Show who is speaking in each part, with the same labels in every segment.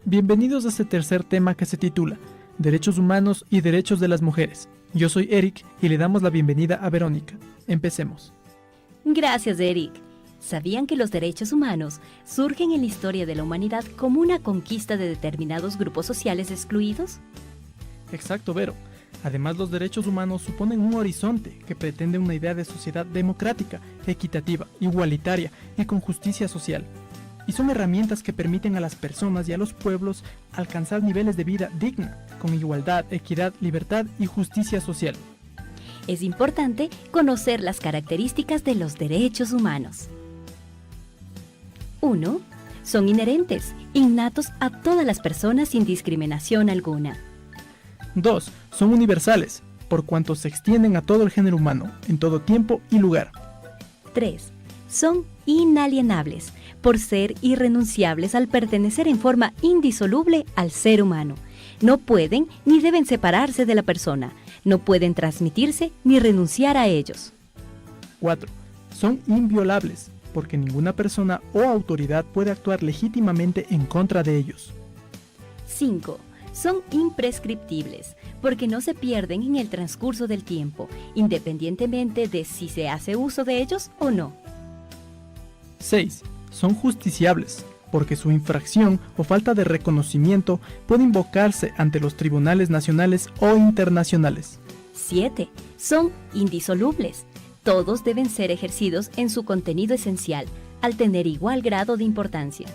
Speaker 1: Bienvenidos a este tercer tema que se titula Derechos Humanos y Derechos de las Mujeres. Yo soy Eric y le damos la bienvenida a Verónica. Empecemos.
Speaker 2: Gracias, Eric. ¿Sabían que los derechos humanos surgen en la historia de la humanidad como una conquista de determinados grupos sociales excluidos?
Speaker 1: Exacto, Vero. Además, los derechos humanos suponen un horizonte que pretende una idea de sociedad democrática, equitativa, igualitaria y con justicia social. Y son herramientas que permiten a las personas y a los pueblos alcanzar niveles de vida digna, con igualdad, equidad, libertad y justicia social.
Speaker 2: Es importante conocer las características de los derechos humanos. 1. Son inherentes, innatos a todas las personas sin discriminación alguna.
Speaker 1: 2. Son universales, por cuanto se extienden a todo el género humano, en todo tiempo y lugar.
Speaker 2: 3. Son inalienables, por ser irrenunciables al pertenecer en forma indisoluble al ser humano. No pueden ni deben separarse de la persona, no pueden transmitirse ni renunciar a ellos.
Speaker 1: 4. Son inviolables, porque ninguna persona o autoridad puede actuar legítimamente en contra de ellos.
Speaker 2: 5. Son imprescriptibles, porque no se pierden en el transcurso del tiempo, independientemente de si se hace uso de ellos o no.
Speaker 1: 6. Son justiciables, porque su infracción o falta de reconocimiento puede invocarse ante los tribunales nacionales o internacionales.
Speaker 2: 7. Son indisolubles. Todos deben ser ejercidos en su contenido esencial, al tener igual grado de importancia.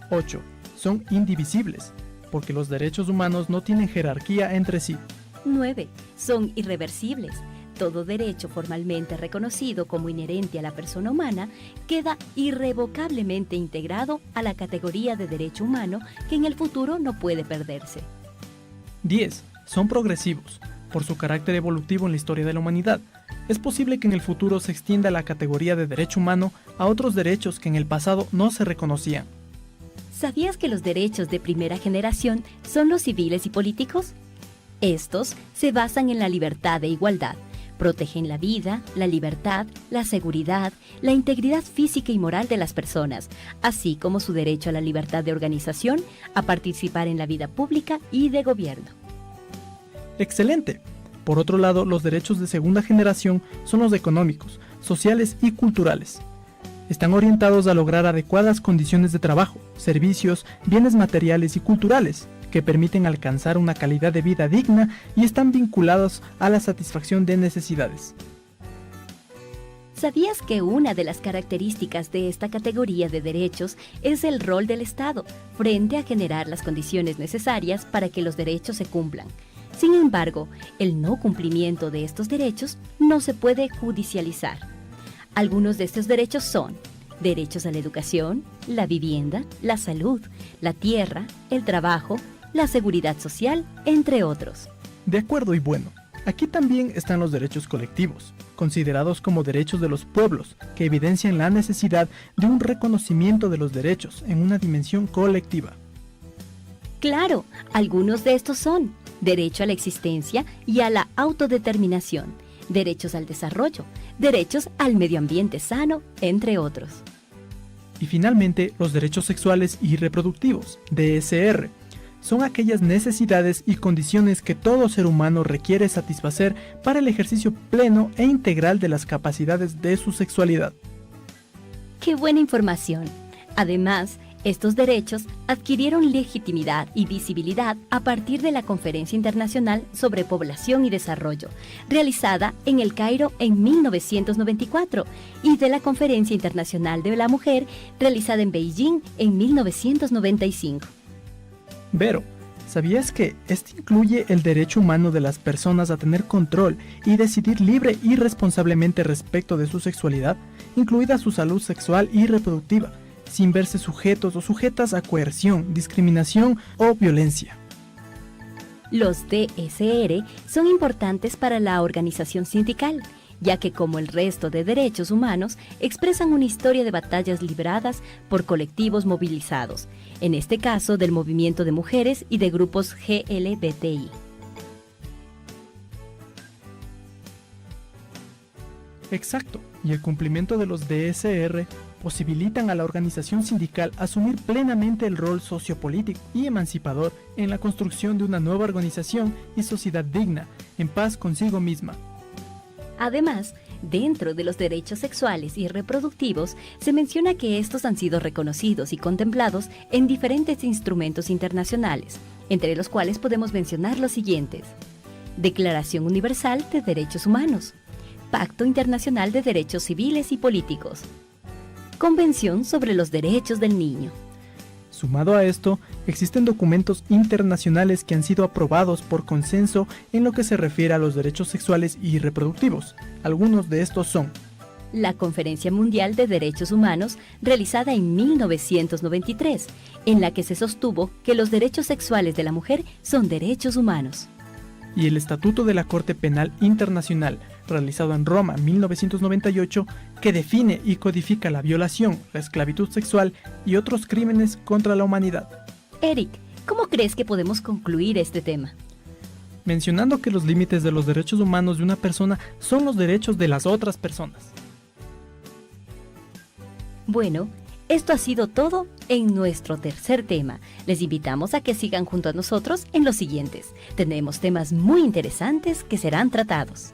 Speaker 1: 8. Son indivisibles, porque los derechos humanos no tienen jerarquía entre sí.
Speaker 2: 9. Son irreversibles. Todo derecho formalmente reconocido como inherente a la persona humana queda irrevocablemente integrado a la categoría de derecho humano que en el futuro no puede perderse.
Speaker 1: 10. Son progresivos, por su carácter evolutivo en la historia de la humanidad. Es posible que en el futuro se extienda la categoría de derecho humano a otros derechos que en el pasado no se reconocían.
Speaker 2: ¿Sabías que los derechos de primera generación son los civiles y políticos? Estos se basan en la libertad e igualdad. Protegen la vida, la libertad, la seguridad, la integridad física y moral de las personas, así como su derecho a la libertad de organización, a participar en la vida pública y de gobierno.
Speaker 1: ¡Excelente! Por otro lado, los derechos de segunda generación son los económicos, sociales y culturales. Están orientados a lograr adecuadas condiciones de trabajo, servicios, bienes materiales y culturales, que permiten alcanzar una calidad de vida digna y están vinculados a la satisfacción de necesidades.
Speaker 2: ¿Sabías que una de las características de esta categoría de derechos es el rol del Estado frente a generar las condiciones necesarias para que los derechos se cumplan? Sin embargo, el no cumplimiento de estos derechos no se puede judicializar. Algunos de estos derechos son derechos a la educación, la vivienda, la salud, la tierra, el trabajo, la seguridad social, entre otros.
Speaker 1: De acuerdo y bueno, aquí también están los derechos colectivos, considerados como derechos de los pueblos, que evidencian la necesidad de un reconocimiento de los derechos en una dimensión colectiva.
Speaker 2: Claro, algunos de estos son derecho a la existencia y a la autodeterminación, derechos al desarrollo, derechos al medio ambiente sano, entre otros.
Speaker 1: Y finalmente, los derechos sexuales y reproductivos, DSR, son aquellas necesidades y condiciones que todo ser humano requiere satisfacer para el ejercicio pleno e integral de las capacidades de su sexualidad.
Speaker 2: ¡Qué buena información! Además, estos derechos adquirieron legitimidad y visibilidad a partir de la Conferencia Internacional sobre Población y Desarrollo, realizada en El Cairo en 1994, y de la Conferencia Internacional de la Mujer, realizada en Beijing en 1995.
Speaker 1: Vero, ¿sabías que este incluye el derecho humano de las personas a tener control y decidir libre y responsablemente respecto de su sexualidad, incluida su salud sexual y reproductiva, sin verse sujetos o sujetas a coerción, discriminación o violencia?
Speaker 2: Los DSR son importantes para la organización sindical, ya que como el resto de derechos humanos, expresan una historia de batallas libradas por colectivos movilizados, en este caso del movimiento de mujeres y de grupos GLBTI.
Speaker 1: Exacto, y el cumplimiento de los DSR posibilitan a la organización sindical asumir plenamente el rol sociopolítico y emancipador en la construcción de una nueva organización y sociedad digna, en paz consigo misma.
Speaker 2: Además, dentro de los derechos sexuales y reproductivos, se menciona que estos han sido reconocidos y contemplados en diferentes instrumentos internacionales, entre los cuales podemos mencionar los siguientes: Declaración Universal de Derechos Humanos, Pacto Internacional de Derechos Civiles y Políticos, Convención sobre los Derechos del Niño.
Speaker 1: Sumado a esto, existen documentos internacionales que han sido aprobados por consenso en lo que se refiere a los derechos sexuales y reproductivos. Algunos de estos son:
Speaker 2: La Conferencia Mundial de Derechos Humanos, realizada en 1993, en la que se sostuvo que los derechos sexuales de la mujer son derechos humanos.
Speaker 1: y el Estatuto de la Corte Penal Internacional, realizado en Roma en 1998, que define y codifica la violación, la esclavitud sexual y otros crímenes contra la humanidad.
Speaker 2: Eric, ¿cómo crees que podemos concluir este tema?
Speaker 1: Mencionando que los límites de los derechos humanos de una persona son los derechos de las otras personas.
Speaker 2: Bueno, esto ha sido todo en nuestro tercer tema. Les invitamos a que sigan junto a nosotros en los siguientes. Tenemos temas muy interesantes que serán tratados.